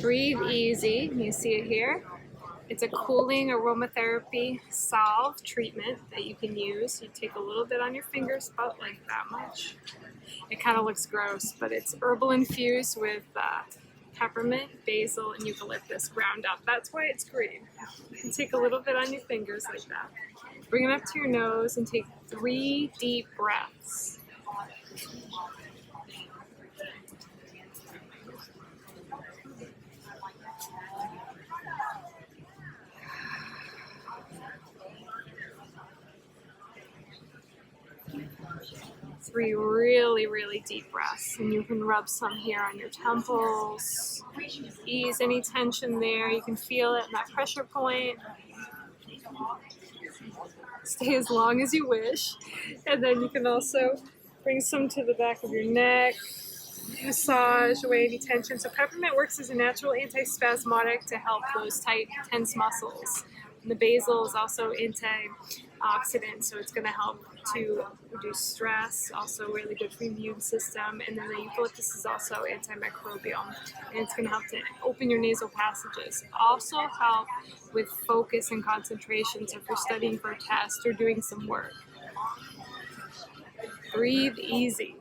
Breathe Easy, you see it here. It's a cooling aromatherapy salve treatment that you can use. You take a little bit on your fingers, about like that much. It kind of looks gross, but it's herbal infused with peppermint, basil, and eucalyptus ground up. That's why it's green. You can take a little bit on your fingers like that. Bring it up to your nose and take 3 deep breaths. Three really deep breaths, and you can rub some here on your temples, ease any tension there. You can feel it in that pressure point. Stay as long as you wish, and then you can also bring some to the back of your neck, massage away any tension. So peppermint works as a natural antispasmodic to help those tight, tense muscles. And the basil is also antioxidant, so it's going to help to reduce stress, also really good for the immune system. And then the eucalyptus is also antimicrobial, and it's going to help to open your nasal passages. Also help with focus and concentration, so if you're studying for a test or doing some work. Breathe easy.